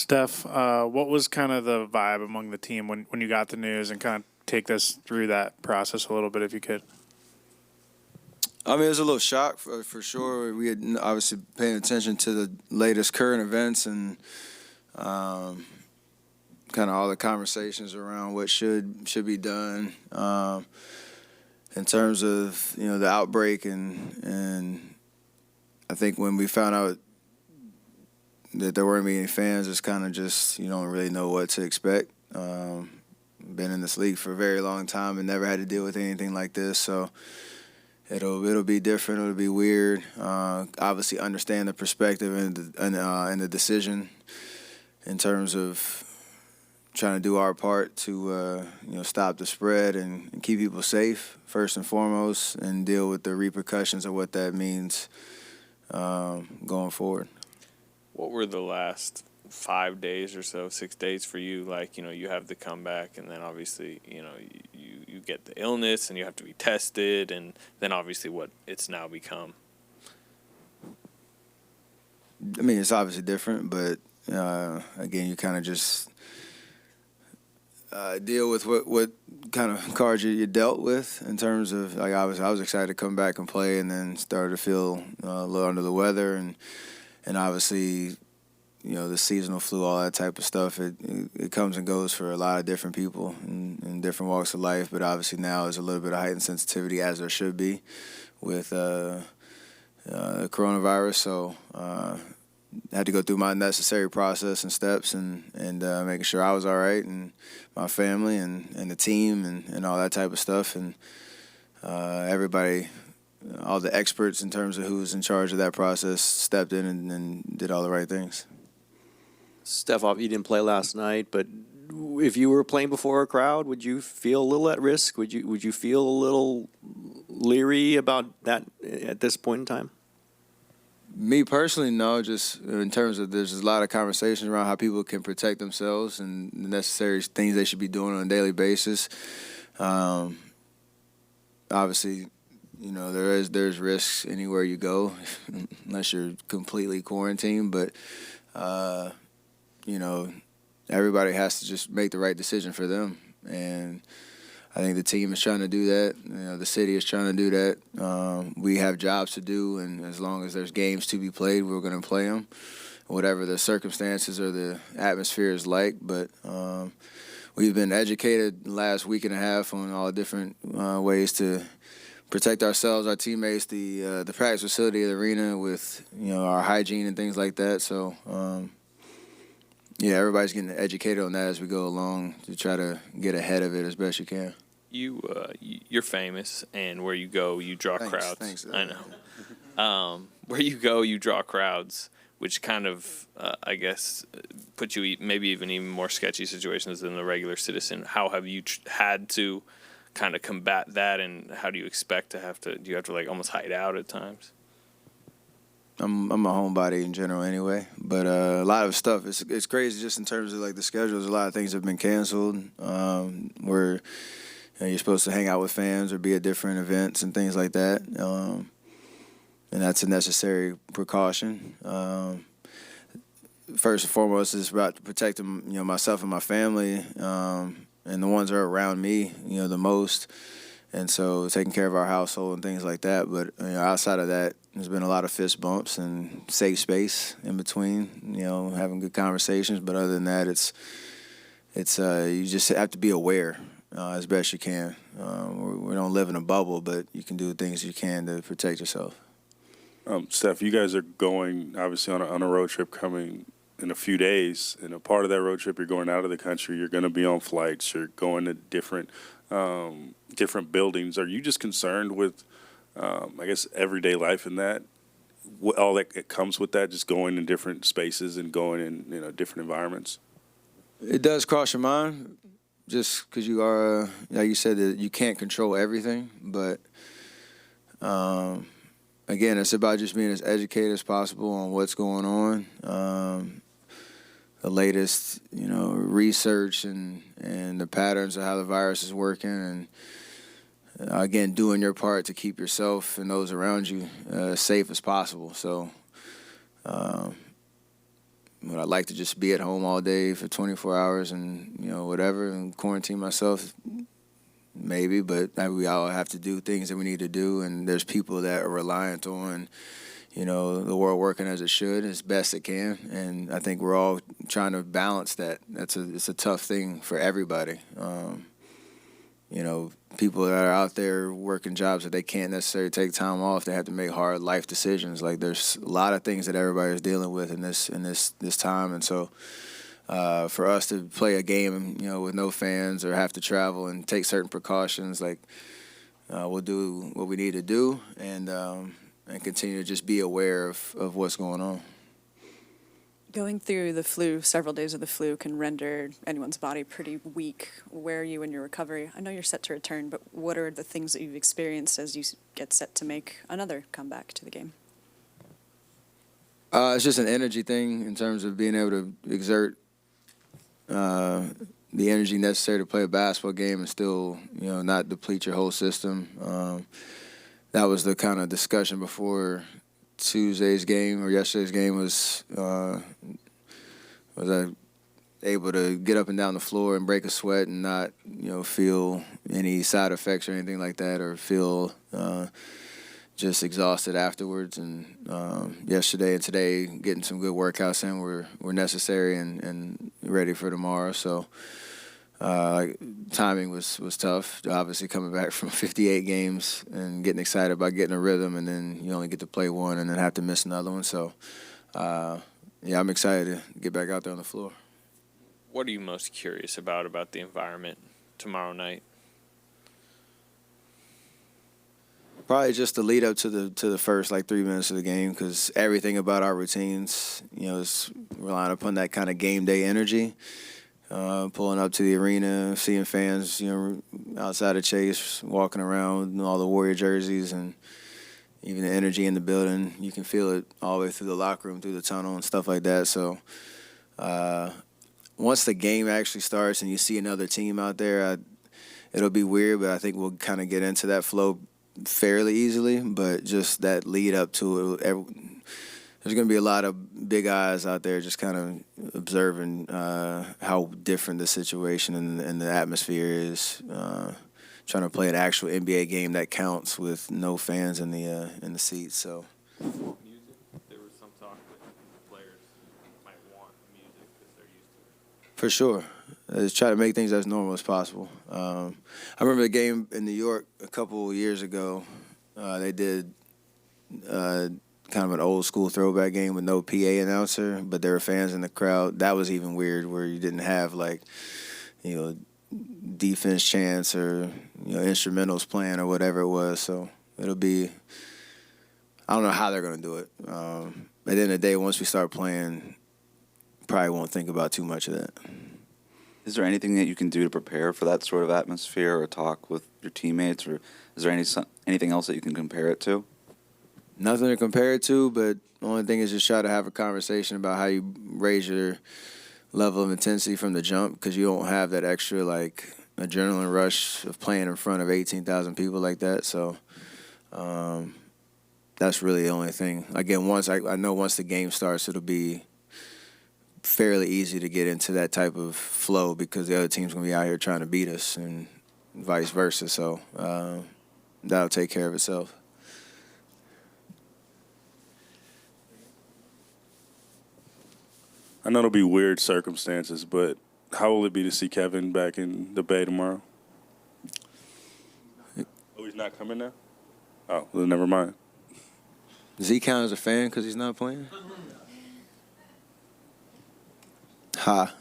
Steph, what was kind of the vibe among the team when you got the news, and kind of take us through that process a little bit if you could? I mean, it was a little shock for sure. We had obviously paying attention to the latest current events and kind of all the conversations around what should be done in terms of the outbreak and I think when we found out that there weren't any fans, it's kind of just you don't really know what to expect. Been in this league for a very long time and never had to deal with anything like this, so it'll be different. It'll be weird. Obviously, understand the perspective and the decision in terms of trying to do our part to stop the spread and keep people safe first and foremost, and deal with the repercussions of what that means going forward. What were the last 5 days or so, 6 days for you? Like, you have the comeback, and then obviously, you get the illness and you have to be tested, and then obviously what it's now become. I mean, it's obviously different, but again, you kind of just deal with what kind of cards you dealt with in terms of, like, I was excited to come back and play, and then started to feel a little under the weather, and obviously, the seasonal flu, all that type of stuff, it comes and goes for a lot of different people in different walks of life. But obviously now there's a little bit of heightened sensitivity, as there should be, with coronavirus. So I had to go through my necessary process and steps and making sure I was all right, and my family and the team and all that type of stuff. And everybody, all the experts in terms of who's in charge of that process, stepped in and did all the right things. Steph, you didn't play last night, but if you were playing before a crowd, would you feel a little at risk? Would you feel a little leery about that at this point in time? Me personally, no. Just in terms of, there's a lot of conversations around how people can protect themselves and the necessary things they should be doing on a daily basis. Obviously, there's risks anywhere you go, unless you're completely quarantined. But everybody has to just make the right decision for them. And I think the team is trying to do that. The city is trying to do that. We have jobs to do, and as long as there's games to be played, we're going to play them, whatever the circumstances or the atmosphere is like. But we've been educated the last week and a half on all the different ways to protect ourselves, our teammates, the practice facility, the arena, with our hygiene and things like that. So everybody's getting educated on that as we go along to try to get ahead of it as best you can. You're famous, and where you go, you draw crowds. Thanks. I know. Where you go, you draw crowds, which kind of, I guess, put you maybe even more sketchy situations than the regular citizen. How have you had to kind of combat that, and how do you expect do you have to like almost hide out at times? I'm a homebody in general anyway, but a lot of stuff, it's crazy just in terms of like the schedules. A lot of things have been canceled where you're supposed to hang out with fans or be at different events and things like that, and that's a necessary precaution. First and foremost, it's about protecting myself and my family, and the ones that are around me the most. And so taking care of our household and things like that. But outside of that, there's been a lot of fist bumps and safe space in between, having good conversations. But other than that, it's you just have to be aware as best you can. We don't live in a bubble, but you can do things you can to protect yourself. Steph, you guys are going obviously on a road trip coming in a few days, and a part of that road trip, you're going out of the country. You're going to be on flights. You're going to different buildings. Are you just concerned with, I guess, everyday life in that? All that comes with that, just going in different spaces and going in different environments? It does cross your mind, just because you are, like you said, that you can't control everything. But again, it's about just being as educated as possible on what's going on. The latest, research and the patterns of how the virus is working, and again, doing your part to keep yourself and those around you as safe as possible. So would I like to just be at home all day for 24 hours and, whatever, and quarantine myself? Maybe, but we all have to do things that we need to do, and there's people that are reliant on, the world working as it should, as best it can, and I think we're all trying to balance that. It's a tough thing for everybody. People that are out there working jobs that they can't necessarily take time off, they have to make hard life decisions. Like, there's a lot of things that everybody's dealing with in this time, and so for us to play a game, with no fans or have to travel and take certain precautions, like we'll do what we need to do and continue to just be aware of what's going on. Going through the flu, several days of the flu can render anyone's body pretty weak. Where are you in your recovery? I know you're set to return, but what are the things that you've experienced as you get set to make another comeback to the game? It's just an energy thing in terms of being able to exert the energy necessary to play a basketball game and still, not deplete your whole system. That was the kind of discussion before Tuesday's game or yesterday's game was I able to get up and down the floor and break a sweat and not, feel any side effects or anything like that, or feel just exhausted afterwards. And yesterday and today, getting some good workouts in were necessary and ready for tomorrow. So timing was tough. Obviously, coming back from 58 games and getting excited about getting a rhythm, and then you only get to play one and then have to miss another one. So, I'm excited to get back out there on the floor. What are you most curious about the environment tomorrow night? Probably just the lead up to the first 3 minutes of the game, because everything about our routines, is relying upon that kind of game day energy. Pulling up to the arena, seeing fans, outside of Chase, walking around in all the Warrior jerseys, and even the energy in the building. You can feel it all the way through the locker room, through the tunnel, and stuff like that. So once the game actually starts and you see another team out there, it'll be weird, but I think we'll kind of get into that flow fairly easily. But just that lead up to it, there's going to be a lot of big eyes out there just kind of observing how different the situation and the atmosphere is. Trying to play an actual NBA game that counts with no fans in the seats. So. Music. There was some talk that players might want music because they're used to it. For sure. Just try to make things as normal as possible. I remember the game in New York a couple years ago. They did kind of an old school throwback game with no PA announcer, but there were fans in the crowd. That was even weird, where you didn't have defense chants or instrumentals playing or whatever it was. So it'll be, I don't know how they're going to do it. At the end of the day, once we start playing, probably won't think about too much of that. Is there anything that you can do to prepare for that sort of atmosphere, or talk with your teammates, or is there anything else that you can compare it to? Nothing to compare it to, but the only thing is just try to have a conversation about how you raise your level of intensity from the jump, because you don't have that extra adrenaline rush of playing in front of 18,000 people like that. So that's really the only thing. Again, I know once the game starts, it'll be fairly easy to get into that type of flow, because the other team's going to be out here trying to beat us and vice versa. So that'll take care of itself. I know it'll be weird circumstances, but how will it be to see Kevin back in the Bay tomorrow? Oh, he's not coming now? Oh, well, never mind. Does he count as a fan because he's not playing? Ha.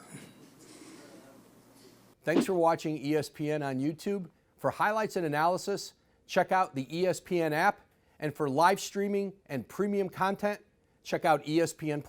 Thanks for watching ESPN on YouTube. For highlights and analysis, check out the ESPN app. And for live streaming and premium content, check out ESPN+.